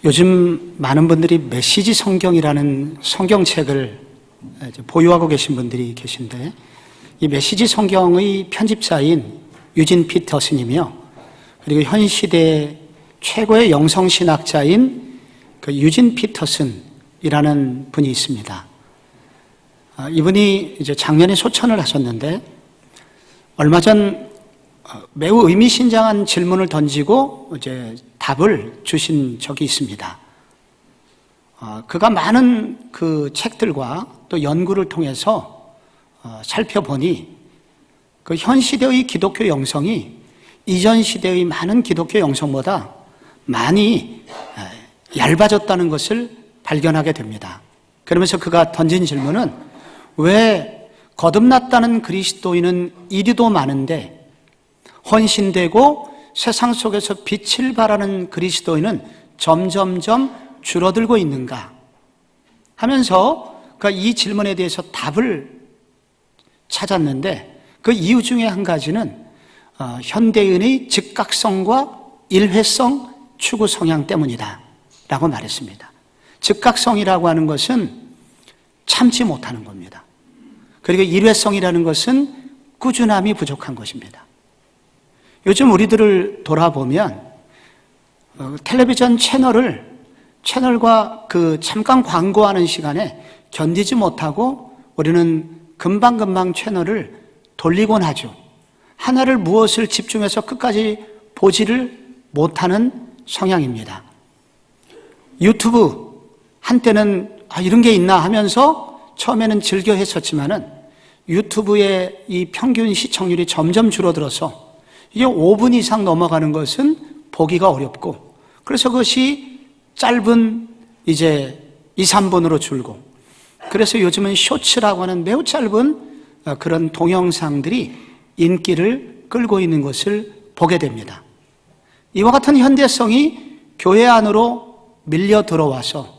요즘 많은 분들이 메시지 성경이라는 성경책을 보유하고 계신 분들이 계신데, 이 메시지 성경의 편집자인 유진 피터슨이며, 그리고 현 시대 최고의 영성신학자인 그 유진 피터슨이라는 분이 있습니다. 이분이 이제 작년에 소천을 하셨는데, 얼마 전 매우 의미심장한 질문을 던지고 이제 답을 주신 적이 있습니다. 그가 많은 그 책들과 또 연구를 통해서 살펴보니 그 현 시대의 기독교 영성이 이전 시대의 많은 기독교 영성보다 많이 얇아졌다는 것을 발견하게 됩니다. 그러면서 그가 던진 질문은, 왜 거듭났다는 그리스도인은 이리도 많은데 헌신되고 세상 속에서 빛을 발하는 그리스도인은 점점점 줄어들고 있는가 하면서 이 질문에 대해서 답을 찾았는데, 그 이유 중에 한 가지는 현대인의 즉각성과 일회성 추구 성향 때문이다 라고 말했습니다. 즉각성이라고 하는 것은 참지 못하는 겁니다. 그리고 일회성이라는 것은 꾸준함이 부족한 것입니다. 요즘 우리들을 돌아보면 텔레비전 채널과 그 잠깐 광고하는 시간에 견디지 못하고 우리는 금방금방 채널을 돌리곤 하죠. 하나를 무엇을 집중해서 끝까지 보지를 못하는 성향입니다. 유튜브 한때는 이런 게 있나 하면서 처음에는 즐겨 했었지만은 유튜브의 이 평균 시청률이 점점 줄어들어서 이게 5분 이상 넘어가는 것은 보기가 어렵고, 그래서 그것이 짧은 이제 2, 3분으로 줄고, 그래서 요즘은 쇼츠라고 하는 매우 짧은 그런 동영상들이 인기를 끌고 있는 것을 보게 됩니다. 이와 같은 현대성이 교회 안으로 밀려 들어와서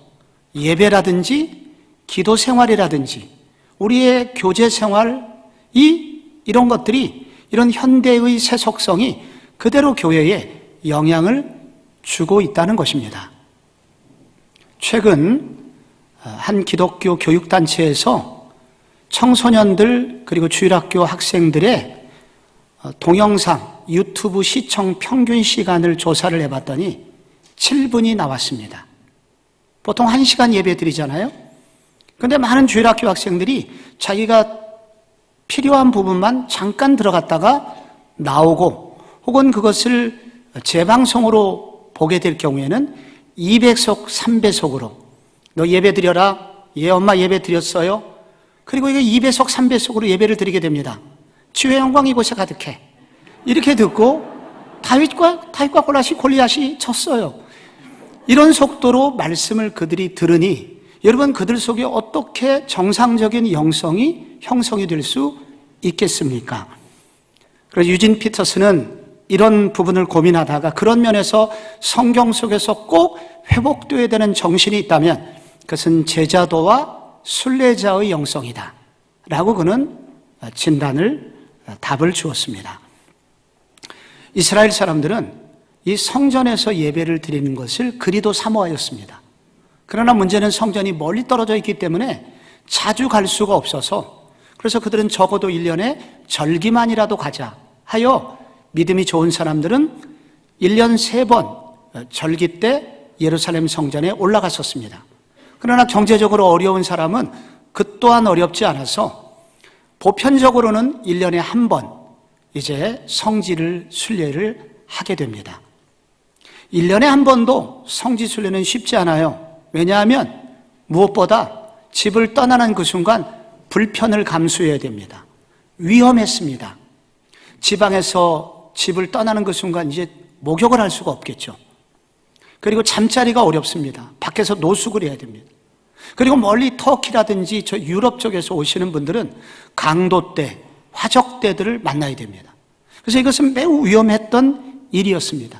예배라든지 기도 생활이라든지 우리의 교제 생활, 이런 것들이, 이런 현대의 세속성이 그대로 교회에 영향을 주고 있다는 것입니다. 최근 한 기독교 교육단체에서 청소년들 그리고 주일학교 학생들의 동영상, 유튜브 시청 평균 시간을 조사를 해봤더니 7분이 나왔습니다. 보통 1시간 예배 드리잖아요. 그런데 많은 주일학교 학생들이 자기가 필요한 부분만 잠깐 들어갔다가 나오고, 혹은 그것을 재방송으로 보게 될 경우에는 2배속, 3배속으로 너 예배 드려라. 예, 엄마 예배 드렸어요. 그리고 이거 2배속, 3배속으로 예배를 드리게 됩니다. 주의 영광이 이곳에 가득해. 이렇게 듣고 다윗과 골리앗이 졌어요. 이런 속도로 말씀을 그들이 들으니 여러분, 그들 속에 어떻게 정상적인 영성이 형성이 될 수 있겠습니까? 그래서 유진 피터슨은 이런 부분을 고민하다가 그런 면에서 성경 속에서 꼭 회복되어야 되는 정신이 있다면 그것은 제자도와 순례자의 영성이다 라고 그는 답을 주었습니다. 이스라엘 사람들은 이 성전에서 예배를 드리는 것을 그리도 사모하였습니다. 그러나 문제는 성전이 멀리 떨어져 있기 때문에 자주 갈 수가 없어서, 그래서 그들은 적어도 1년에 절기만이라도 가자 하여 믿음이 좋은 사람들은 1년 3번 절기 때 예루살렘 성전에 올라갔었습니다. 그러나 경제적으로 어려운 사람은 그 또한 어렵지 않아서 보편적으로는 1년에 1번 이제 성지를 순례를 하게 됩니다. 1년에 1번도 성지 순례는 쉽지 않아요. 왜냐하면 무엇보다 집을 떠나는 그 순간 불편을 감수해야 됩니다. 위험했습니다. 지방에서 집을 떠나는 그 순간 이제 목욕을 할 수가 없겠죠. 그리고 잠자리가 어렵습니다. 밖에서 노숙을 해야 됩니다. 그리고 멀리 터키라든지 저 유럽 쪽에서 오시는 분들은 강도떼, 화적떼들을 만나야 됩니다. 그래서 이것은 매우 위험했던 일이었습니다.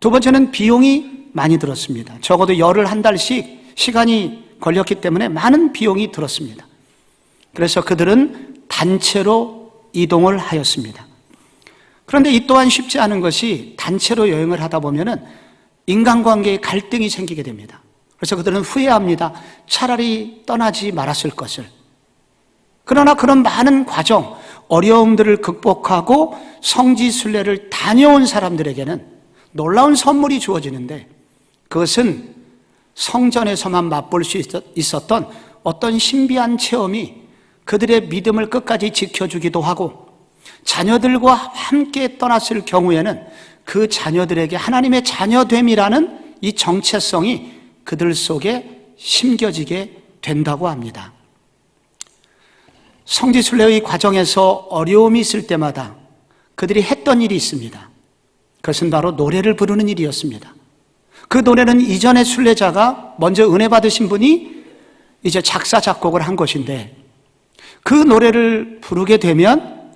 두 번째는 비용이 많이 들었습니다. 적어도 열흘 한 달씩 시간이 걸렸기 때문에 많은 비용이 들었습니다. 그래서 그들은 단체로 이동을 하였습니다. 그런데 이 또한 쉽지 않은 것이, 단체로 여행을 하다 보면은 인간관계에 갈등이 생기게 됩니다. 그래서 그들은 후회합니다. 차라리 떠나지 말았을 것을. 그러나 그런 많은 과정, 어려움들을 극복하고 성지순례를 다녀온 사람들에게는 놀라운 선물이 주어지는데, 그것은 성전에서만 맛볼 수 있었던 어떤 신비한 체험이 그들의 믿음을 끝까지 지켜주기도 하고, 자녀들과 함께 떠났을 경우에는 그 자녀들에게 하나님의 자녀됨이라는 이 정체성이 그들 속에 심겨지게 된다고 합니다. 성지순례의 과정에서 어려움이 있을 때마다 그들이 했던 일이 있습니다. 그것은 바로 노래를 부르는 일이었습니다. 그 노래는 이전의 순례자가 먼저 은혜 받으신 분이 이제 작사 작곡을 한 것인데, 그 노래를 부르게 되면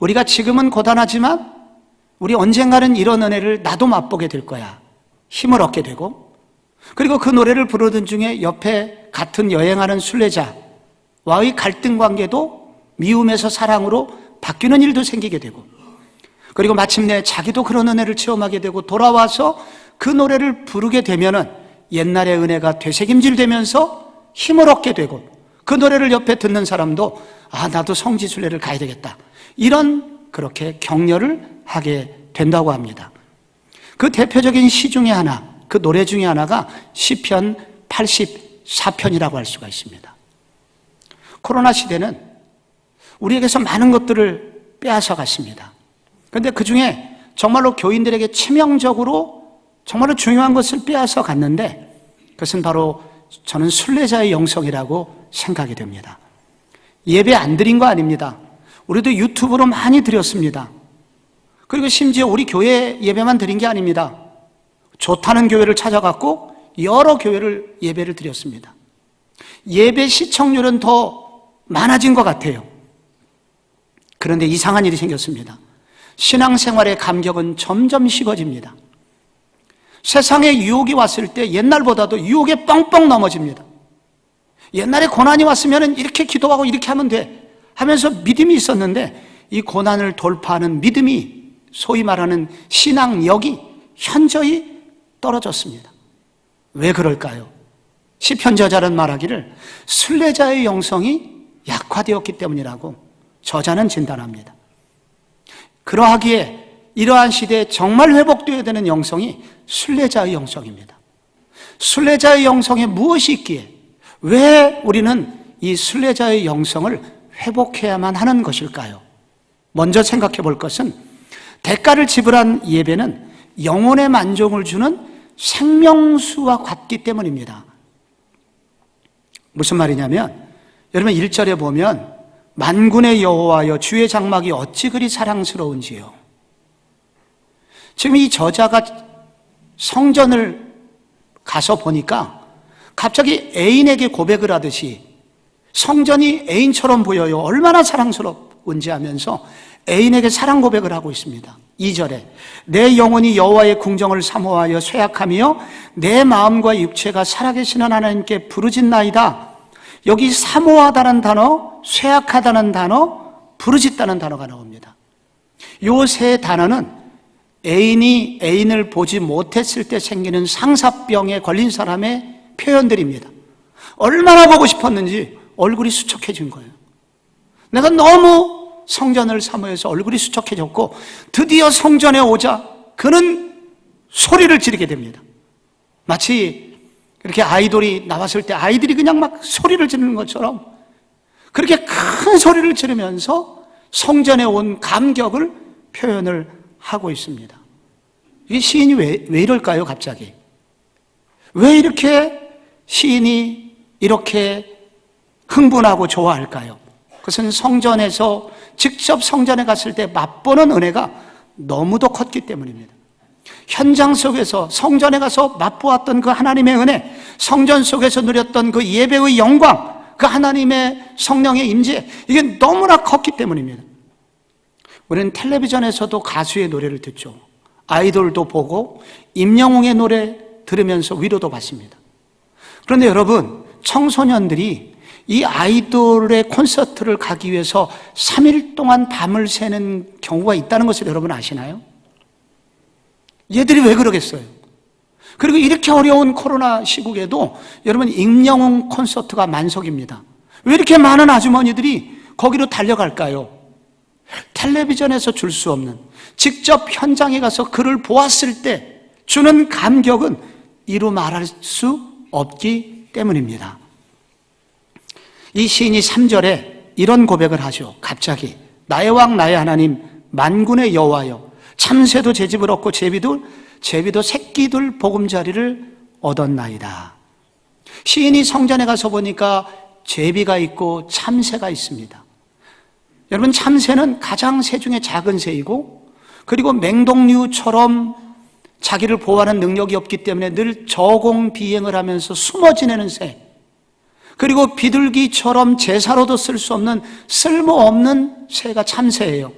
우리가 지금은 고단하지만 우리 언젠가는 이런 은혜를 나도 맛보게 될 거야. 힘을 얻게 되고, 그리고 그 노래를 부르던 중에 옆에 같은 여행하는 순례자와의 갈등 관계도 미움에서 사랑으로 바뀌는 일도 생기게 되고, 그리고 마침내 자기도 그런 은혜를 체험하게 되고 돌아와서 그 노래를 부르게 되면은 옛날의 은혜가 되새김질되면서 힘을 얻게 되고, 그 노래를 옆에 듣는 사람도 나도 성지순례를 가야 되겠다, 그렇게 격려를 하게 된다고 합니다. 그 대표적인 시 중에 하나, 그 노래 중에 하나가 시편 84편이라고 할 수가 있습니다. 코로나 시대는 우리에게서 많은 것들을 빼앗아 갔습니다. 그런데 그 중에 정말로 교인들에게 치명적으로 정말로 중요한 것을 빼앗아 갔는데, 그것은 바로 저는 순례자의 영성이라고 생각이 됩니다. 예배 안 드린 거 아닙니다. 우리도 유튜브로 많이 드렸습니다. 그리고 심지어 우리 교회 예배만 드린 게 아닙니다. 좋다는 교회를 찾아갔고 여러 교회를 예배를 드렸습니다. 예배 시청률은 더 많아진 것 같아요. 그런데 이상한 일이 생겼습니다. 신앙생활의 감격은 점점 식어집니다. 세상에 유혹이 왔을 때 옛날보다도 유혹에 뻥뻥 넘어집니다. 옛날에 고난이 왔으면 이렇게 기도하고 이렇게 하면 돼 하면서 믿음이 있었는데, 이 고난을 돌파하는 믿음이, 소위 말하는 신앙력이 현저히 떨어졌습니다. 왜 그럴까요? 시편 저자는 말하기를 순례자의 영성이 약화되었기 때문이라고 저자는 진단합니다. 그러하기에 이러한 시대에 정말 회복되어야 되는 영성이 순례자의 영성입니다. 순례자의 영성에 무엇이 있기에 왜 우리는 이 순례자의 영성을 회복해야만 하는 것일까요? 먼저 생각해 볼 것은, 대가를 지불한 예배는 영혼의 만족을 주는 생명수와 같기 때문입니다. 무슨 말이냐면, 여러분 1절에 보면 만군의 여호와여 주의 장막이 어찌 그리 사랑스러운지요. 지금 이 저자가 성전을 가서 보니까 갑자기 애인에게 고백을 하듯이 성전이 애인처럼 보여요. 얼마나 사랑스러운지 하면서 애인에게 사랑 고백을 하고 있습니다. 2절에 내 영혼이 여호와의 궁정을 사모하여 쇠약하며 내 마음과 육체가 살아계시는 하나님께 부르짖나이다. 여기 사모하다는 단어, 쇠약하다는 단어, 부르짖다는 단어가 나옵니다. 이 세 단어는 애인이 애인을 보지 못했을 때 생기는 상사병에 걸린 사람의 표현들입니다. 얼마나 보고 싶었는지 얼굴이 수척해진 거예요. 내가 너무 성전을 사모해서 얼굴이 수척해졌고, 드디어 성전에 오자 그는 소리를 지르게 됩니다. 마치 그렇게 아이돌이 나왔을 때 아이들이 그냥 막 소리를 지르는 것처럼 그렇게 큰 소리를 지르면서 성전에 온 감격을 표현을 하고 있습니다. 이 시인이 왜 이럴까요, 갑자기? 왜 이렇게 시인이 이렇게 흥분하고 좋아할까요? 그것은 성전에서 직접 성전에 갔을 때 맛보는 은혜가 너무도 컸기 때문입니다. 현장 속에서 성전에 가서 맛보았던 그 하나님의 은혜, 성전 속에서 누렸던 그 예배의 영광, 그 하나님의 성령의 임재, 이게 너무나 컸기 때문입니다. 우리는 텔레비전에서도 가수의 노래를 듣죠. 아이돌도 보고 임영웅의 노래 들으면서 위로도 받습니다. 그런데 여러분, 청소년들이 이 아이돌의 콘서트를 가기 위해서 3일 동안 밤을 새는 경우가 있다는 것을 여러분 아시나요? 얘들이 왜 그러겠어요? 그리고 이렇게 어려운 코로나 시국에도 여러분 임영웅 콘서트가 만석입니다. 왜 이렇게 많은 아주머니들이 거기로 달려갈까요? 텔레비전에서 줄 수 없는, 직접 현장에 가서 그를 보았을 때 주는 감격은 이루 말할 수 없기 때문입니다. 이 시인이 3절에 이런 고백을 하죠. 갑자기 나의 왕 나의 하나님 만군의 여호와여, 참새도 제 집을 얻고 제비도 새끼들 보금자리를 얻었나이다. 시인이 성전에 가서 보니까 제비가 있고 참새가 있습니다. 여러분, 참새는 가장 새 중에 작은 새이고, 그리고 맹독류처럼 자기를 보호하는 능력이 없기 때문에 늘 저공비행을 하면서 숨어 지내는 새, 그리고 비둘기처럼 제사로도 쓸 수 없는 쓸모없는 새가 참새예요.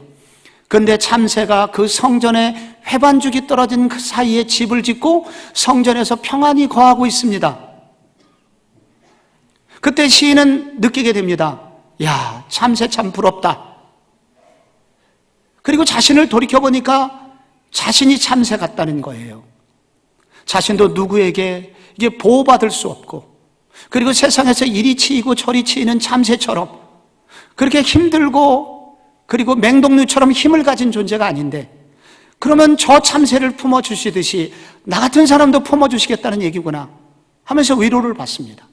그런데 참새가 그 성전에 회반죽이 떨어진 그 사이에 집을 짓고 성전에서 평안히 거하고 있습니다. 그때 시인은 느끼게 됩니다. 야, 참새 참 부럽다. 그리고 자신을 돌이켜보니까 자신이 참새 같다는 거예요. 자신도 누구에게 이게 보호받을 수 없고, 그리고 세상에서 이리 치이고 저리 치이는 참새처럼 그렇게 힘들고, 그리고 맹독류처럼 힘을 가진 존재가 아닌데, 그러면 저 참새를 품어주시듯이 나 같은 사람도 품어주시겠다는 얘기구나 하면서 위로를 받습니다.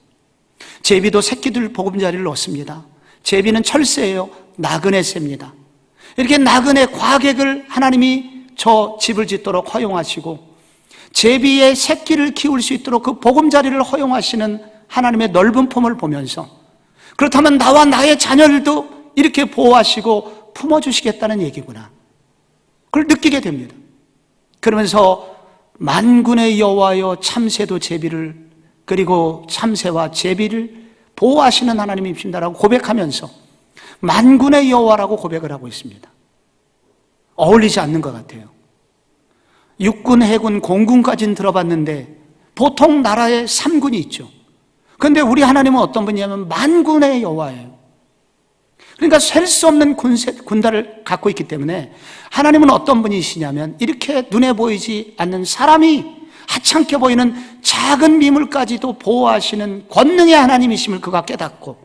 제비도 새끼들 보금자리를 얻습니다. 제비는 철새예요. 나그네 새입니다. 이렇게 나그네 과객을 하나님이 저 집을 짓도록 허용하시고, 제비의 새끼를 키울 수 있도록 그 보금자리를 허용하시는 하나님의 넓은 품을 보면서, 그렇다면 나와 나의 자녀들도 이렇게 보호하시고 품어주시겠다는 얘기구나, 그걸 느끼게 됩니다. 그러면서 만군의 여호와여, 참새도 제비를, 그리고 참새와 제비를 보호하시는 하나님이십니다라고 고백하면서 만군의 여호와라고 고백을 하고 있습니다. 어울리지 않는 것 같아요. 육군, 해군, 공군까지는 들어봤는데 보통 나라에 3군이 있죠. 그런데 우리 하나님은 어떤 분이냐면 만군의 여호와예요. 그러니까 셀 수 없는 군단을 갖고 있기 때문에 하나님은 어떤 분이시냐면 이렇게 눈에 보이지 않는 사람이 하찮게 보이는 작은 미물까지도 보호하시는 권능의 하나님이심을 그가 깨닫고,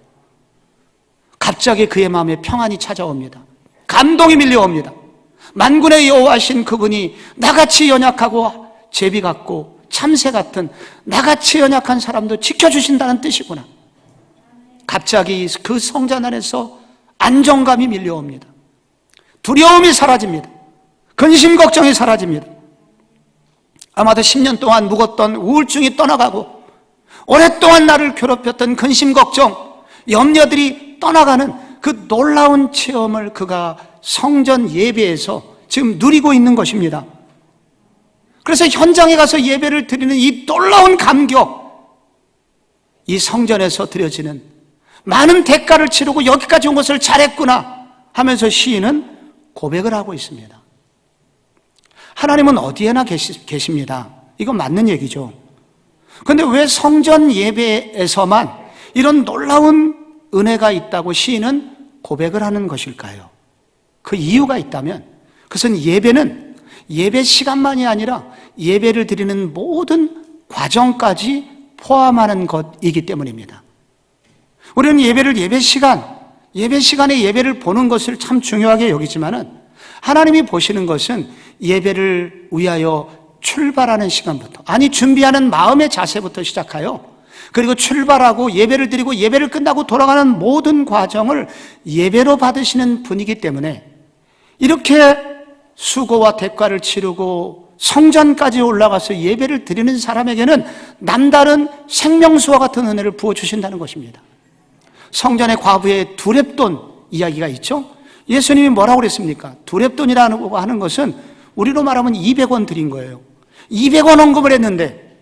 갑자기 그의 마음에 평안이 찾아옵니다. 감동이 밀려옵니다. 만군의 여호와신 그분이 나같이 연약하고 제비 같고 참새 같은 나같이 연약한 사람도 지켜주신다는 뜻이구나. 갑자기 그 성전 안에서 안정감이 밀려옵니다. 두려움이 사라집니다. 근심 걱정이 사라집니다. 아마도 10년 동안 묵었던 우울증이 떠나가고, 오랫동안 나를 괴롭혔던 근심 걱정, 염려들이 떠나가는 그 놀라운 체험을 그가 성전 예배에서 지금 누리고 있는 것입니다. 그래서 현장에 가서 예배를 드리는 이 놀라운 감격, 이 성전에서 드려지는 많은 대가를 치르고 여기까지 온 것을 잘했구나 하면서 시인은 고백을 하고 있습니다. 하나님은 어디에나 계십니다. 이건 맞는 얘기죠. 그런데 왜 성전 예배에서만 이런 놀라운 은혜가 있다고 시인은 고백을 하는 것일까요? 그 이유가 있다면 그것은 예배는 예배 시간만이 아니라 예배를 드리는 모든 과정까지 포함하는 것이기 때문입니다. 우리는 예배를 예배 시간에 예배를 보는 것을 참 중요하게 여기지만은, 하나님이 보시는 것은 예배를 위하여 출발하는 시간부터, 아니 준비하는 마음의 자세부터 시작하여, 그리고 출발하고 예배를 드리고 예배를 끝나고 돌아가는 모든 과정을 예배로 받으시는 분이기 때문에, 이렇게 수고와 대가를 치르고 성전까지 올라가서 예배를 드리는 사람에게는 남다른 생명수와 같은 은혜를 부어주신다는 것입니다. 성전의 과부의 두렙돈 이야기가 있죠. 예수님이 뭐라고 그랬습니까? 두렙돈이라고 하는 것은 우리로 말하면 200원 드린 거예요. 200원 헌금을 했는데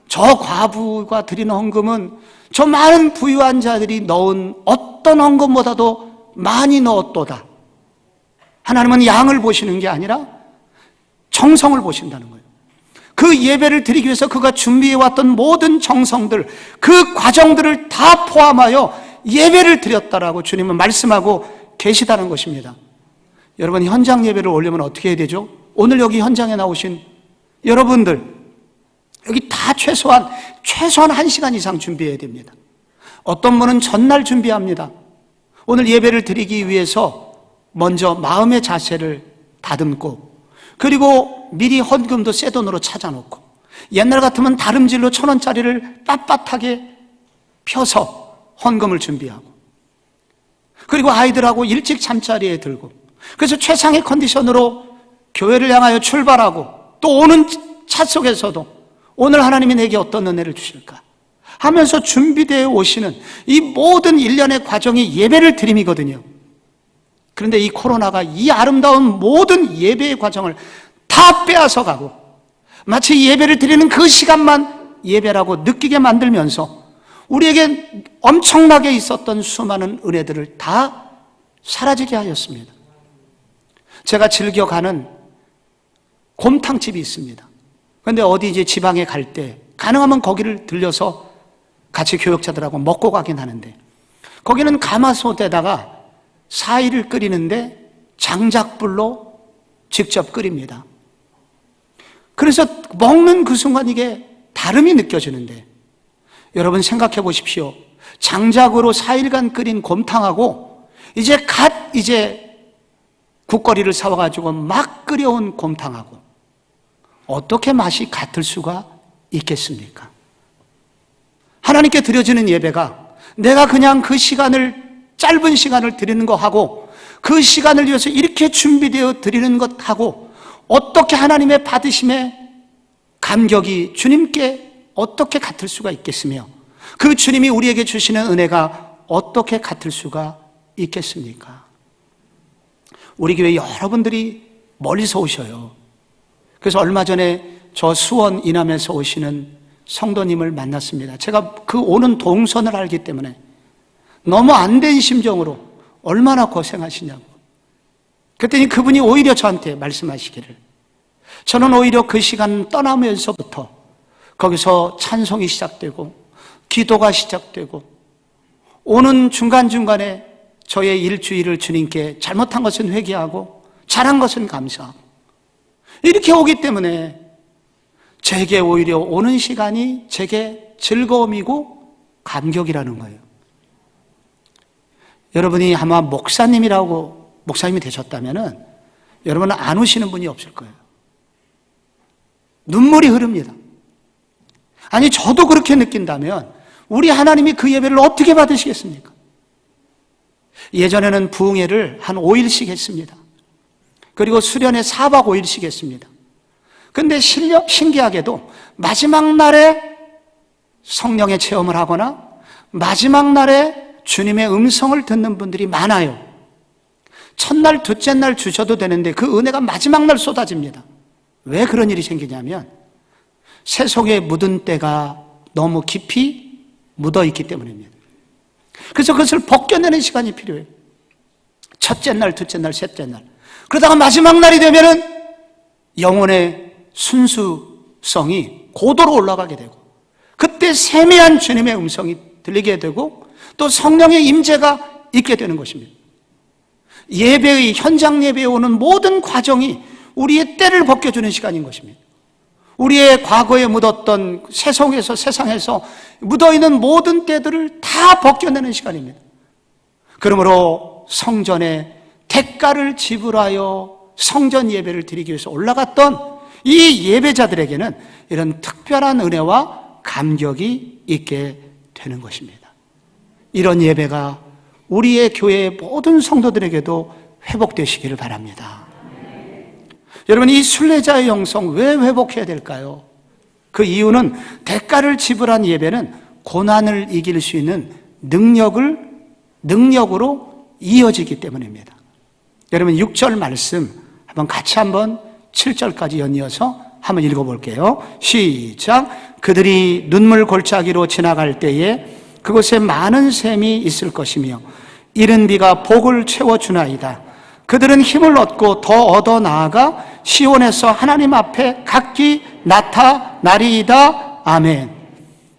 저 과부가 드린 헌금은 저 많은 부유한 자들이 넣은 어떤 헌금보다도 많이 넣었도다. 하나님은 양을 보시는 게 아니라 정성을 보신다는 거예요. 그 예배를 드리기 위해서 그가 준비해왔던 모든 정성들, 그 과정들을 다 포함하여 예배를 드렸다라고 주님은 말씀하고 계시다는 것입니다. 여러분, 현장 예배를 오려면 어떻게 해야 되죠? 오늘 여기 현장에 나오신 여러분들, 여기 다 최소한 1시간 이상 준비해야 됩니다. 어떤 분은 전날 준비합니다. 오늘 예배를 드리기 위해서 먼저 마음의 자세를 다듬고, 그리고 미리 헌금도 새 돈으로 찾아놓고, 옛날 같으면 다름질로 1,000원짜리를 빳빳하게 펴서 헌금을 준비하고, 그리고 아이들하고 일찍 잠자리에 들고, 그래서 최상의 컨디션으로 교회를 향하여 출발하고, 또 오는 차 속에서도 오늘 하나님이 내게 어떤 은혜를 주실까 하면서 준비되어 오시는 이 모든 일련의 과정이 예배를 드림이거든요. 그런데 이 코로나가 이 아름다운 모든 예배의 과정을 다 빼앗아 가고, 마치 예배를 드리는 그 시간만 예배라고 느끼게 만들면서 우리에게 엄청나게 있었던 수많은 은혜들을 다 사라지게 하였습니다. 제가 즐겨 가는 곰탕집이 있습니다. 그런데 어디 이제 지방에 갈 때 가능하면 거기를 들려서 같이 교역자들하고 먹고 가긴 하는데, 거기는 가마솥에다가 사이를 끓이는데 장작불로 직접 끓입니다. 그래서 먹는 그 순간 이게 다름이 느껴지는데, 여러분 생각해 보십시오. 장작으로 4일간 끓인 곰탕하고 이제 국거리를 사와가지고 막 끓여온 곰탕하고 어떻게 맛이 같을 수가 있겠습니까? 하나님께 드려지는 예배가 내가 그냥 그 짧은 시간을 드리는 것하고, 그 시간을 위해서 이렇게 준비되어 드리는 것하고 어떻게 하나님의 받으심의 감격이 주님께 어떻게 같을 수가 있겠으며, 그 주님이 우리에게 주시는 은혜가 어떻게 같을 수가 있겠습니까? 우리 교회 여러분들이 멀리서 오셔요. 그래서 얼마 전에 저 수원 이남에서 오시는 성도님을 만났습니다. 제가 그 오는 동선을 알기 때문에 너무 안 된 심정으로 얼마나 고생하시냐고. 그랬더니 그분이 오히려 저한테 말씀하시기를, 저는 오히려 그 시간 떠나면서부터 거기서 찬송이 시작되고 기도가 시작되고, 오는 중간중간에 저의 일주일을 주님께 잘못한 것은 회개하고 잘한 것은 감사하고, 이렇게 오기 때문에 제게 오히려 오는 시간이 제게 즐거움이고 감격이라는 거예요. 여러분이 아마 목사님이 되셨다면은 여러분은 안 우시는 분이 없을 거예요. 눈물이 흐릅니다. 아니, 저도 그렇게 느낀다면 우리 하나님이 그 예배를 어떻게 받으시겠습니까? 예전에는 부흥회를 한 5일씩 했습니다. 그리고 수련회 4박 5일씩 했습니다. 그런데 신기하게도 마지막 날에 성령의 체험을 하거나 마지막 날에 주님의 음성을 듣는 분들이 많아요. 첫날, 둘째 날 주셔도 되는데 그 은혜가 마지막 날 쏟아집니다. 왜 그런 일이 생기냐면 새 속에 묻은 때가 너무 깊이 묻어있기 때문입니다. 그래서 그것을 벗겨내는 시간이 필요해요. 첫째 날, 둘째 날, 셋째 날. 그러다가 마지막 날이 되면은 영혼의 순수성이 고도로 올라가게 되고, 그때 세미한 주님의 음성이 들리게 되고, 또 성령의 임재가 있게 되는 것입니다. 예배의 현장 예배에 오는 모든 과정이 우리의 때를 벗겨주는 시간인 것입니다. 우리의 과거에 묻었던 세상에서 묻어있는 모든 때들을 다 벗겨내는 시간입니다. 그러므로 성전에 대가를 지불하여 성전 예배를 드리기 위해서 올라갔던 이 예배자들에게는 이런 특별한 은혜와 감격이 있게 되는 것입니다. 이런 예배가 우리의 교회의 모든 성도들에게도 회복되시기를 바랍니다. 여러분, 이 순례자의 영성 왜 회복해야 될까요? 그 이유는 대가를 지불한 예배는 고난을 이길 수 있는 능력으로 이어지기 때문입니다. 여러분, 6절 말씀 한번 7절까지 연이어서 한번 읽어볼게요. 시작. 그들이 눈물 골짜기로 지나갈 때에 그곳에 많은 샘이 있을 것이며 이른 비가 복을 채워주나이다. 그들은 힘을 얻고 더 얻어 나아가 시온에서 하나님 앞에 각기 나타나리이다. 아멘.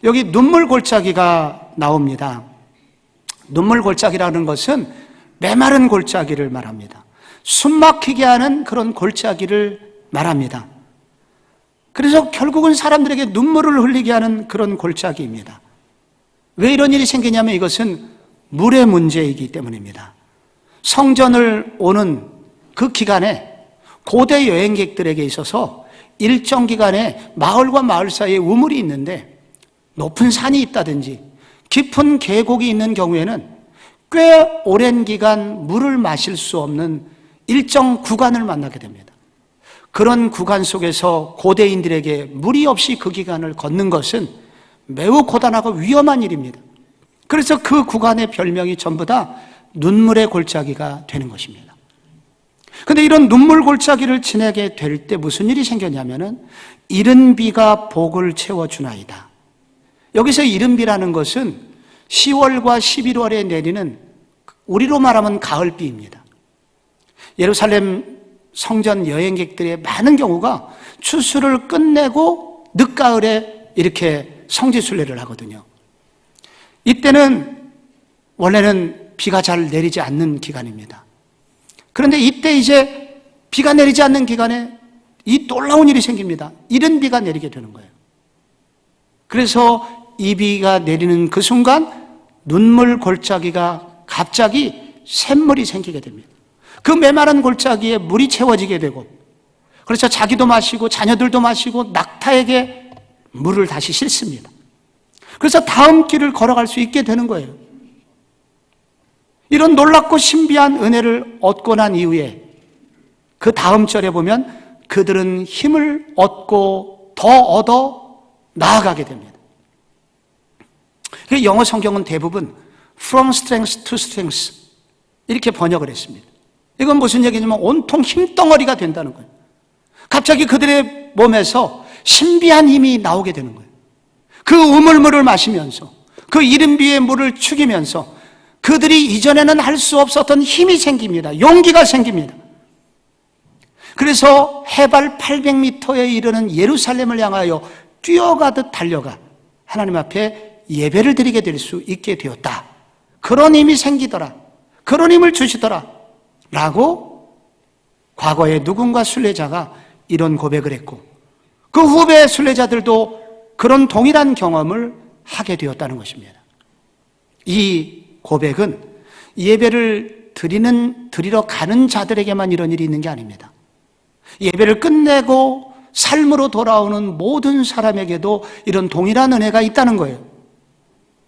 여기 눈물 골짜기가 나옵니다. 눈물 골짜기라는 것은 메마른 골짜기를 말합니다. 숨 막히게 하는 그런 골짜기를 말합니다. 그래서 결국은 사람들에게 눈물을 흘리게 하는 그런 골짜기입니다. 왜 이런 일이 생기냐면 이것은 물의 문제이기 때문입니다. 성전을 오는 그 기간에 고대 여행객들에게 있어서 일정 기간에 마을과 마을 사이에 우물이 있는데 높은 산이 있다든지 깊은 계곡이 있는 경우에는 꽤 오랜 기간 물을 마실 수 없는 일정 구간을 만나게 됩니다. 그런 구간 속에서 고대인들에게 물이 없이 그 기간을 걷는 것은 매우 고단하고 위험한 일입니다. 그래서 그 구간의 별명이 전부 다 눈물의 골짜기가 되는 것입니다. 그런데 이런 눈물 골짜기를 지나게 될 때 무슨 일이 생겼냐면은 이른 비가 복을 채워주나이다. 여기서 이른 비라는 것은 10월과 11월에 내리는 우리로 말하면 가을비입니다. 예루살렘 성전 여행객들의 많은 경우가 추수를 끝내고 늦가을에 이렇게 성지순례를 하거든요. 이때는 원래는 비가 잘 내리지 않는 기간입니다. 그런데 이때 이제 비가 내리지 않는 기간에 이 놀라운 일이 생깁니다. 이른 비가 내리게 되는 거예요. 그래서 이 비가 내리는 그 순간 눈물 골짜기가 갑자기 샘물이 생기게 됩니다. 그 메마른 골짜기에 물이 채워지게 되고, 그래서 자기도 마시고 자녀들도 마시고 낙타에게 물을 다시 싣습니다. 그래서 다음 길을 걸어갈 수 있게 되는 거예요. 이런 놀랍고 신비한 은혜를 얻고 난 이후에 그 다음 절에 보면 그들은 힘을 얻고 더 얻어 나아가게 됩니다. 영어 성경은 대부분 from strength to strength 이렇게 번역을 했습니다. 이건 무슨 얘기냐면 온통 힘덩어리가 된다는 거예요. 갑자기 그들의 몸에서 신비한 힘이 나오게 되는 거예요. 그 우물물을 마시면서 그 이른 비의 물을 죽이면서 그들이 이전에는 할 수 없었던 힘이 생깁니다. 용기가 생깁니다. 그래서 해발 800m에 이르는 예루살렘을 향하여 뛰어가듯 달려가 하나님 앞에 예배를 드리게 될 수 있게 되었다. 그런 힘이 생기더라. 그런 힘을 주시더라. 라고 과거에 누군가 순례자가 이런 고백을 했고 그 후배 순례자들도 그런 동일한 경험을 하게 되었다는 것입니다. 이 고백은 예배를 드리러 가는 자들에게만 이런 일이 있는 게 아닙니다. 예배를 끝내고 삶으로 돌아오는 모든 사람에게도 이런 동일한 은혜가 있다는 거예요.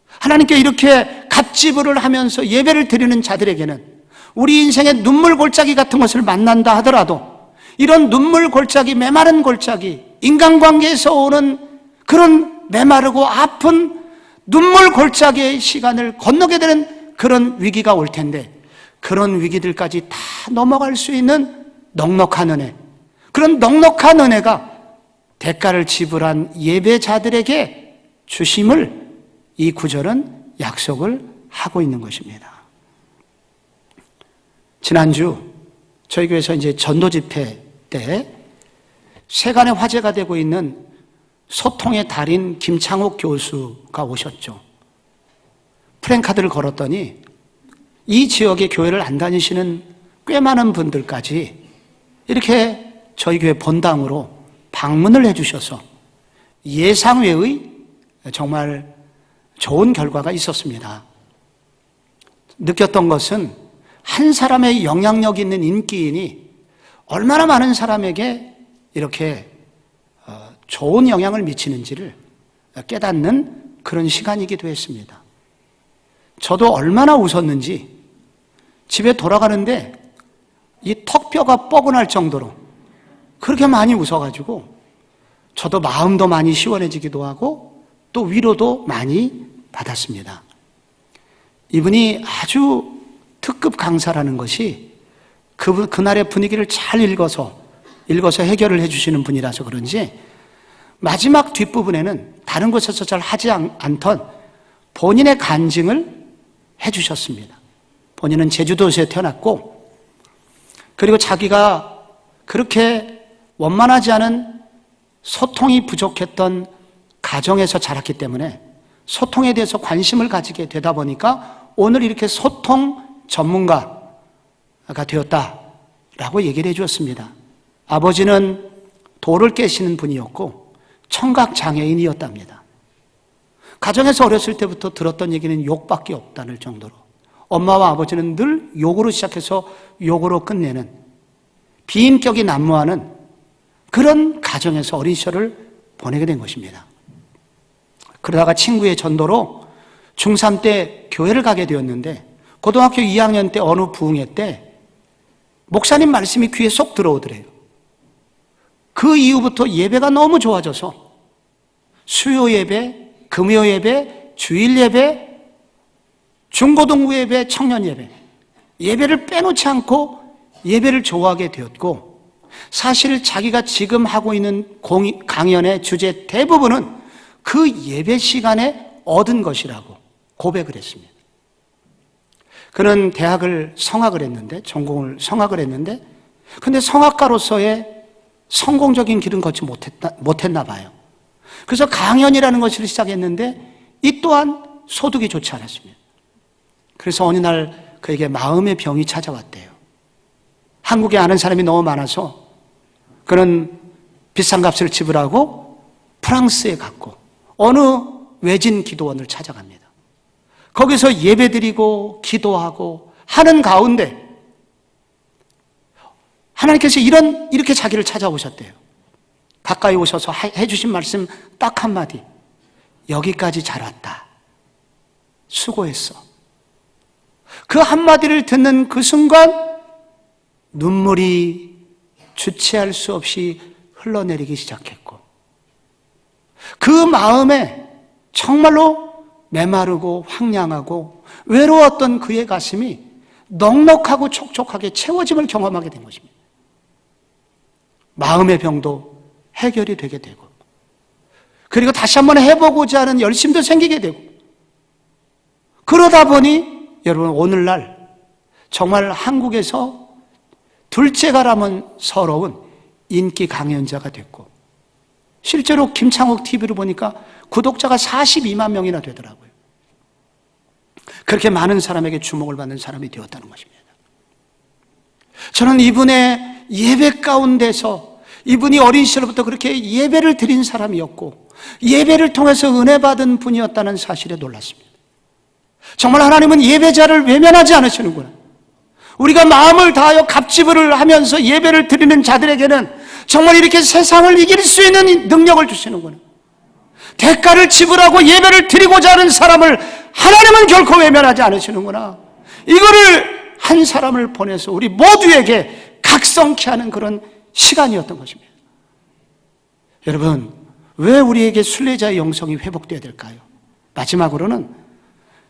하나님께 이렇게 갑지불을 하면서 예배를 드리는 자들에게는 우리 인생의 눈물 골짜기 같은 것을 만난다 하더라도 이런 눈물 골짜기, 메마른 골짜기, 인간관계에서 오는 그런 메마르고 아픈 눈물 골짜기의 시간을 건너게 되는 그런 위기가 올 텐데 그런 위기들까지 다 넘어갈 수 있는 넉넉한 은혜, 그런 넉넉한 은혜가 대가를 지불한 예배자들에게 주심을 이 구절은 약속을 하고 있는 것입니다. 지난주 저희 교회에서 이제 전도 집회 때 세간에 화제가 되고 있는 소통의 달인 김창옥 교수가 오셨죠. 프랭카드를 걸었더니 이 지역의 교회를 안 다니시는 꽤 많은 분들까지 이렇게 저희 교회 본당으로 방문을 해주셔서 예상외의 정말 좋은 결과가 있었습니다. 느꼈던 것은 한 사람의 영향력 있는 인기인이 얼마나 많은 사람에게 이렇게 좋은 영향을 미치는지를 깨닫는 그런 시간이기도 했습니다. 저도 얼마나 웃었는지 집에 돌아가는데 이 턱뼈가 뻐근할 정도로 그렇게 많이 웃어가지고 저도 마음도 많이 시원해지기도 하고 또 위로도 많이 받았습니다. 이분이 아주 특급 강사라는 것이 그날의 분위기를 잘 읽어서 해결을 해주시는 분이라서 그런지 마지막 뒷부분에는 다른 곳에서 잘 하지 않던 본인의 간증을 해주셨습니다. 본인은 제주도에서 태어났고 그리고 자기가 그렇게 원만하지 않은 소통이 부족했던 가정에서 자랐기 때문에 소통에 대해서 관심을 가지게 되다 보니까 오늘 이렇게 소통 전문가가 되었다라고 얘기를 해 주었습니다. 아버지는 돌을 깨시는 분이었고 청각 장애인이었답니다. 가정에서 어렸을 때부터 들었던 얘기는 욕밖에 없다는 정도로 엄마와 아버지는 늘 욕으로 시작해서 욕으로 끝내는 비인격이 난무하는 그런 가정에서 어린 시절을 보내게 된 것입니다. 그러다가 친구의 전도로 중3 때 교회를 가게 되었는데 고등학교 2학년 때 어느 부흥회 때 목사님 말씀이 귀에 쏙 들어오더래요. 그 이후부터 예배가 너무 좋아져서 수요 예배, 금요 예배, 주일 예배, 중고등부 예배, 청년 예배, 예배를 빼놓지 않고 예배를 좋아하게 되었고, 사실 자기가 지금 하고 있는 강연의 주제 대부분은 그 예배 시간에 얻은 것이라고 고백을 했습니다. 그는 대학을 성악을 했는데, 전공을 성악을 했는데, 근데 성악가로서의 성공적인 길은 걷지 못했나 봐요. 그래서 강연이라는 것을 시작했는데 이 또한 소득이 좋지 않았습니다. 그래서 어느 날 그에게 마음의 병이 찾아왔대요. 한국에 아는 사람이 너무 많아서 그는 비싼 값을 지불하고 프랑스에 갔고 어느 외진 기도원을 찾아갑니다. 거기서 예배드리고 기도하고 하는 가운데 하나님께서 이렇게 자기를 찾아오셨대요. 가까이 오셔서 해주신 말씀 딱 한마디. 여기까지 잘 왔다. 수고했어. 그 한마디를 듣는 그 순간 눈물이 주체할 수 없이 흘러내리기 시작했고 그 마음에 정말로 메마르고 황량하고 외로웠던 그의 가슴이 넉넉하고 촉촉하게 채워짐을 경험하게 된 것입니다. 마음의 병도 해결이 되게 되고 그리고 다시 한번 해보고자 하는 열심도 생기게 되고 그러다 보니 여러분 오늘날 정말 한국에서 둘째가라면 서러운 인기 강연자가 됐고 실제로 김창욱 TV를 보니까 구독자가 42만 명이나 되더라고요. 그렇게 많은 사람에게 주목을 받는 사람이 되었다는 것입니다. 저는 이분의 예배 가운데서 이분이 어린 시절부터 그렇게 예배를 드린 사람이었고 예배를 통해서 은혜 받은 분이었다는 사실에 놀랐습니다. 정말 하나님은 예배자를 외면하지 않으시는구나. 우리가 마음을 다하여 갑지불을 하면서 예배를 드리는 자들에게는 정말 이렇게 세상을 이길 수 있는 능력을 주시는구나. 대가를 지불하고 예배를 드리고자 하는 사람을 하나님은 결코 외면하지 않으시는구나. 이거를 한 사람을 보내서 우리 모두에게 각성케 하는 그런 시간이었던 것입니다. 여러분, 왜 우리에게 순례자의 영성이 회복되어야 될까요? 마지막으로는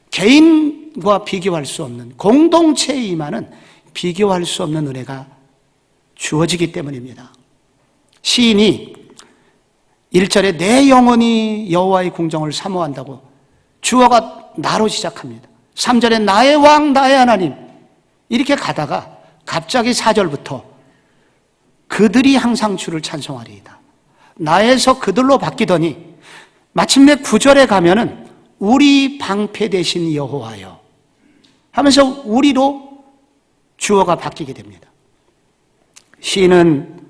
개인과 비교할 수 없는 공동체에 임하는 비교할 수 없는 은혜가 주어지기 때문입니다. 시인이 1절에 내 영혼이 여호와의 궁정을 사모한다고 주어가 나로 시작합니다. 3절에 나의 왕 나의 하나님 이렇게 가다가 갑자기 4절부터 그들이 항상 주를 찬송하리이다. 나에서 그들로 바뀌더니 마침내 9절에 가면은 우리 방패 되신 여호와여 하면서 우리로 주어가 바뀌게 됩니다. 시인은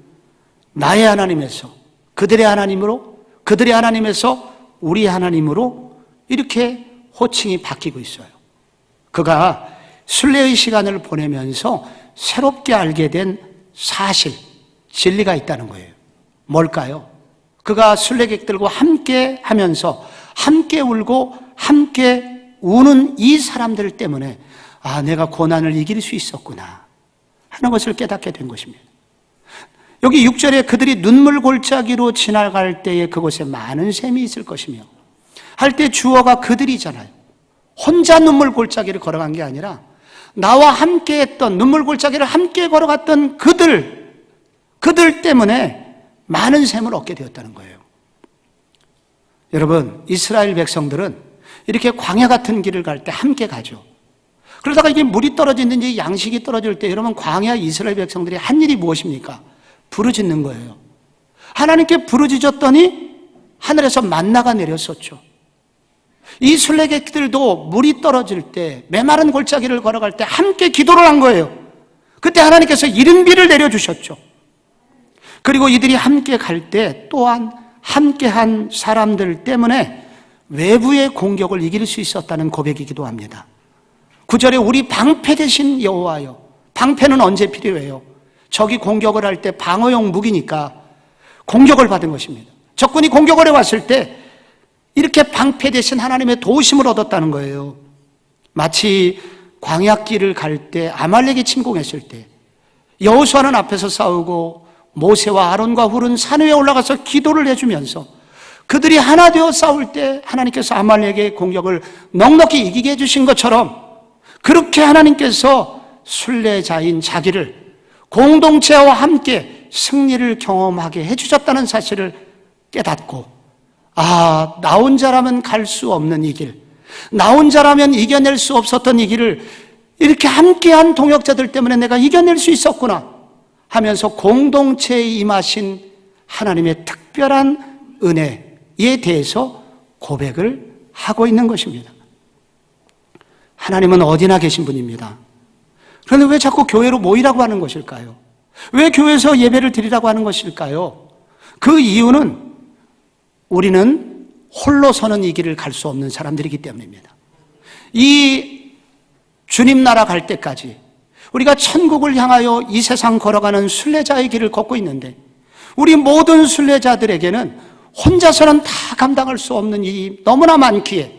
나의 하나님에서 그들의 하나님으로 그들의 하나님에서 우리 하나님으로 이렇게 호칭이 바뀌고 있어요. 그가 순례의 시간을 보내면서 새롭게 알게 된 사실, 진리가 있다는 거예요. 뭘까요? 그가 순례객들과 함께 하면서 함께 울고 함께 우는 이 사람들 때문에 내가 고난을 이길 수 있었구나 하는 것을 깨닫게 된 것입니다. 여기 6절에 그들이 눈물 골짜기로 지나갈 때에 그곳에 많은 샘이 있을 것이며 할 때 주어가 그들이잖아요. 혼자 눈물 골짜기를 걸어간 게 아니라 나와 함께 했던 눈물 골짜기를 함께 걸어갔던 그들 때문에 많은 샘을 얻게 되었다는 거예요. 여러분, 이스라엘 백성들은 이렇게 광야 같은 길을 갈 때 함께 가죠. 그러다가 이게 물이 떨어지는지 양식이 떨어질 때 여러분 광야 이스라엘 백성들이 한 일이 무엇입니까? 부르짖는 거예요. 하나님께 부르짖었더니 하늘에서 만나가 내렸었죠. 이 순례객들도 물이 떨어질 때 메마른 골짜기를 걸어갈 때 함께 기도를 한 거예요. 그때 하나님께서 이른비를 내려주셨죠. 그리고 이들이 함께 갈 때 또한 함께한 사람들 때문에 외부의 공격을 이길 수 있었다는 고백이기도 합니다. 9절에 우리 방패 되신 여호와여. 방패는 언제 필요해요? 적이 공격을 할 때 방어용 무기니까 공격을 받은 것입니다. 적군이 공격을 해왔을 때 이렇게 방패 대신 하나님의 도우심을 얻었다는 거예요. 마치 광야길을 갈 때 아말렉이 침공했을 때 여호수아는 앞에서 싸우고 모세와 아론과 훌은 산 위에 올라가서 기도를 해주면서 그들이 하나 되어 싸울 때 하나님께서 아말렉의 공격을 넉넉히 이기게 해주신 것처럼 그렇게 하나님께서 순례자인 자기를 공동체와 함께 승리를 경험하게 해주셨다는 사실을 깨닫고 나 혼자라면 갈 수 없는 이 길, 나 혼자라면 이겨낼 수 없었던 이 길을 이렇게 함께한 동역자들 때문에 내가 이겨낼 수 있었구나 하면서 공동체에 임하신 하나님의 특별한 은혜에 대해서 고백을 하고 있는 것입니다. 하나님은 어디나 계신 분입니다. 그런데 왜 자꾸 교회로 모이라고 하는 것일까요? 왜 교회에서 예배를 드리라고 하는 것일까요? 그 이유는 우리는 홀로서는 이 길을 갈 수 없는 사람들이기 때문입니다. 이 주님 나라 갈 때까지 우리가 천국을 향하여 이 세상 걸어가는 순례자의 길을 걷고 있는데 우리 모든 순례자들에게는 혼자서는 다 감당할 수 없는 일이 너무나 많기에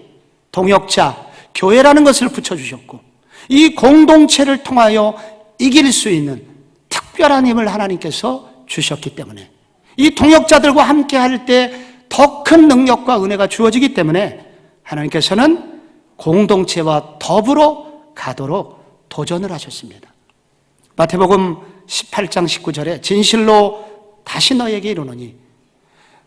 동역자, 교회라는 것을 붙여주셨고 이 공동체를 통하여 이길 수 있는 특별한 힘을 하나님께서 주셨기 때문에 이 동역자들과 함께 할 때 더 큰 능력과 은혜가 주어지기 때문에 하나님께서는 공동체와 더불어 가도록 도전을 하셨습니다. 마태복음 18장 19절에 진실로 다시 너에게 이르노니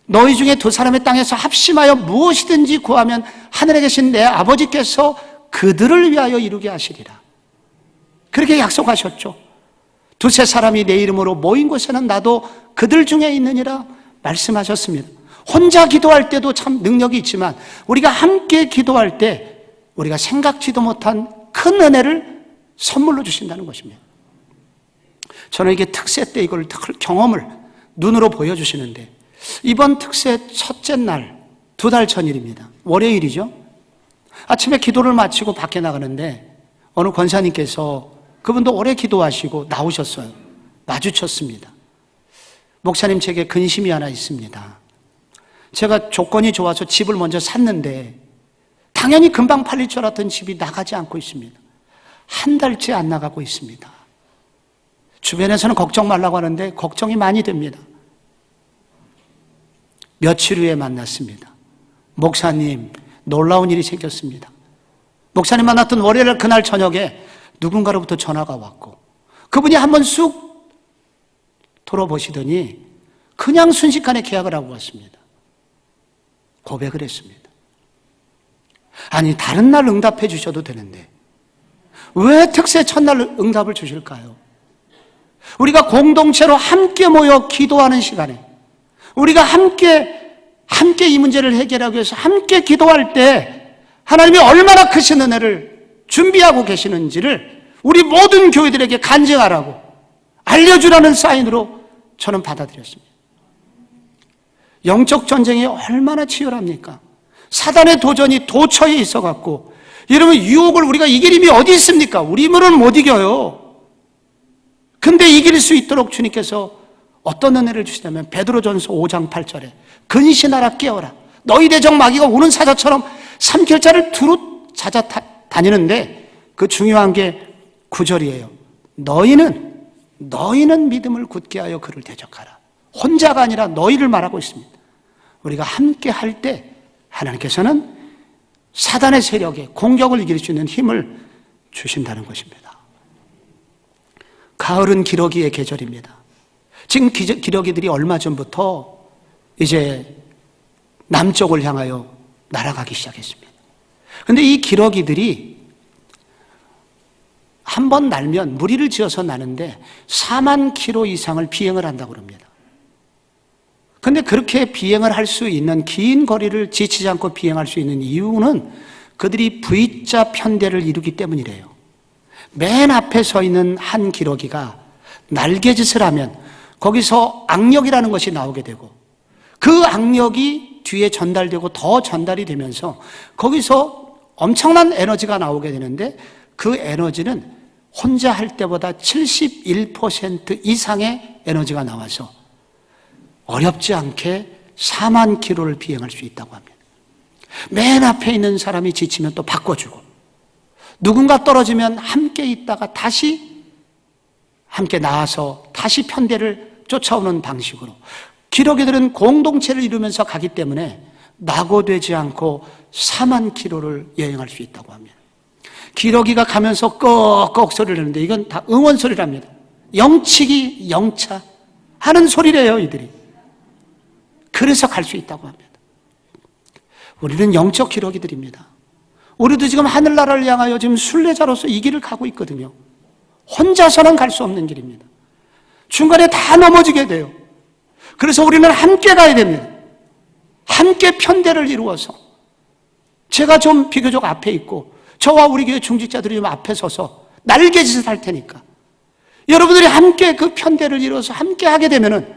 너희 중에 두 사람의 땅에서 합심하여 무엇이든지 구하면 하늘에 계신 내 아버지께서 그들을 위하여 이루게 하시리라. 그렇게 약속하셨죠. 두세 사람이 내 이름으로 모인 곳에는 나도 그들 중에 있느니라 말씀하셨습니다. 혼자 기도할 때도 참 능력이 있지만 우리가 함께 기도할 때 우리가 생각지도 못한 큰 은혜를 선물로 주신다는 것입니다. 저는 이게 특세 때 이걸 경험을 눈으로 보여주시는데 이번 특세 첫째 날, 2달 전일입니다. 월요일이죠. 아침에 기도를 마치고 밖에 나가는데 어느 권사님께서 그분도 오래 기도하시고 나오셨어요. 마주쳤습니다. 목사님, 제게 근심이 하나 있습니다. 제가 조건이 좋아서 집을 먼저 샀는데 당연히 금방 팔릴 줄 알았던 집이 나가지 않고 있습니다. 한 달째 안 나가고 있습니다. 주변에서는 걱정 말라고 하는데 걱정이 많이 됩니다. 며칠 후에 만났습니다. 목사님, 놀라운 일이 생겼습니다. 목사님 만났던 월요일 그날 저녁에 누군가로부터 전화가 왔고 그분이 한번 쑥 돌아보시더니 그냥 순식간에 계약을 하고 왔습니다. 고백을 했습니다. 아니, 다른 날 응답해 주셔도 되는데 왜 특세 첫날 응답을 주실까요? 우리가 공동체로 함께 모여 기도하는 시간에 우리가 함께 이 문제를 해결하기 위해서 함께 기도할 때 하나님이 얼마나 크신 은혜를 준비하고 계시는지를 우리 모든 교회들에게 간증하라고 알려주라는 사인으로 저는 받아들였습니다. 영적 전쟁이 얼마나 치열합니까? 사단의 도전이 도처에 있어갖고 여러분 유혹을 우리가 이길 힘이 어디 있습니까? 우리 힘으로는 못 이겨요. 근데 이길 수 있도록 주님께서 어떤 은혜를 주시냐면 베드로전서 5장 8절에 근신하라 깨어라 너희 대적 마귀가 우는 사자처럼 삼킬자를 두루 찾아다니는데 그 중요한 게 9절이에요. 너희는 믿음을 굳게 하여 그를 대적하라. 혼자가 아니라 너희를 말하고 있습니다. 우리가 함께 할 때 하나님께서는 사단의 세력에 공격을 이길 수 있는 힘을 주신다는 것입니다. 가을은 기러기의 계절입니다. 지금 기러기들이 얼마 전부터 이제 남쪽을 향하여 날아가기 시작했습니다. 그런데 이 기러기들이 한 번 날면 무리를 지어서 나는데 4만 킬로 이상을 비행을 한다고 합니다. 그런데 그렇게 비행을 할 수 있는 긴 거리를 지치지 않고 비행할 수 있는 이유는 그들이 V자 편대를 이루기 때문이래요. 맨 앞에 서 있는 한 기러기가 날개짓을 하면 거기서 악력이라는 것이 나오게 되고 그 악력이 뒤에 전달되고 더 전달이 되면서 거기서 엄청난 에너지가 나오게 되는데 그 에너지는 혼자 할 때보다 71% 이상의 에너지가 나와서 어렵지 않게 4만 킬로를 비행할 수 있다고 합니다. 맨 앞에 있는 사람이 지치면 또 바꿔주고, 누군가 떨어지면 함께 있다가 다시 함께 나와서 다시 편대를 쫓아오는 방식으로 기러기들은 공동체를 이루면서 가기 때문에 낙오되지 않고 4만 킬로를 여행할 수 있다고 합니다. 기러기가 가면서 꺽꺽 소리를 내는데 이건 다 응원 소리랍니다. 영치기, 영차 하는 소리래요, 이들이. 그래서 갈 수 있다고 합니다. 우리는 영적 기러기들입니다. 우리도 지금 하늘나라를 향하여 지금 순례자로서 이 길을 가고 있거든요. 혼자서는 갈 수 없는 길입니다. 중간에 다 넘어지게 돼요. 그래서 우리는 함께 가야 됩니다. 함께 편대를 이루어서, 제가 좀 비교적 앞에 있고 저와 우리 교회 중직자들이 좀 앞에 서서 날개짓을 할 테니까 여러분들이 함께 그 편대를 이루어서 함께 하게 되면은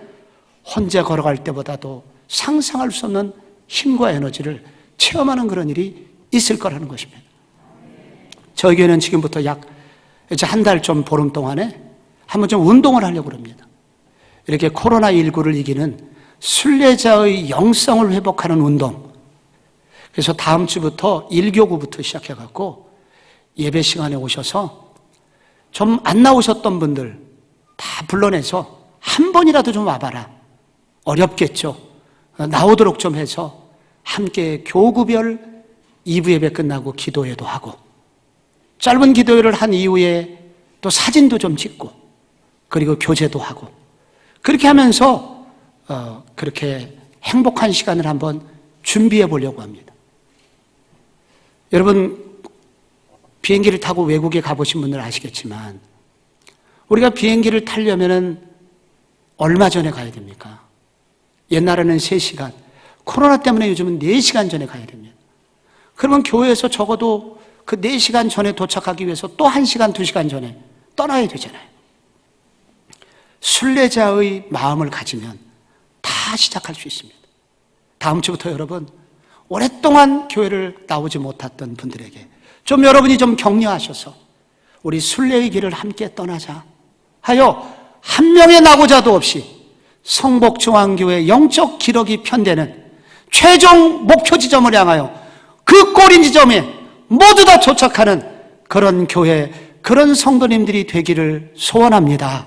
혼자 걸어갈 때보다도 상상할 수 없는 힘과 에너지를 체험하는 그런 일이 있을 거라는 것입니다. 저희 교회는 지금부터 약 이제 한 달 좀 보름 동안에 한번 좀 운동을 하려고 합니다. 이렇게 코로나19를 이기는 순례자의 영성을 회복하는 운동. 그래서 다음 주부터 1교구부터 시작해갖고 예배 시간에 오셔서 좀 안 나오셨던 분들 다 불러내서 한 번이라도 좀 와봐라. 어렵겠죠. 나오도록 좀 해서 함께 교구별 2부 예배 끝나고 기도회도 하고, 짧은 기도회를 한 이후에 또 사진도 좀 찍고, 그리고 교제도 하고, 그렇게 하면서 그렇게 행복한 시간을 한번 준비해 보려고 합니다. 여러분, 비행기를 타고 외국에 가보신 분들 아시겠지만 우리가 비행기를 타려면은 얼마 전에 가야 됩니까? 옛날에는 3시간, 코로나 때문에 요즘은 4시간 전에 가야 됩니다. 그러면 교회에서 적어도 그 4시간 전에 도착하기 위해서 또 1시간, 2시간 전에 떠나야 되잖아요. 순례자의 마음을 가지면 다 시작할 수 있습니다. 다음 주부터 여러분, 오랫동안 교회를 나오지 못했던 분들에게 좀 여러분이 좀 격려하셔서 우리 순례의 길을 함께 떠나자 하여 한 명의 낙오자도 없이 성복중앙교회 영적 기러기 편대는 최종 목표 지점을 향하여 그 꼬린 지점에 모두 다 도착하는 그런 교회, 그런 성도님들이 되기를 소원합니다.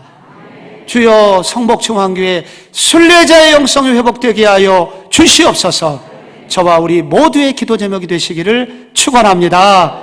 주여, 성복중앙교회 순례자의 영성이 회복되게 하여 주시옵소서. 저와 우리 모두의 기도 제목이 되시기를 축원합니다.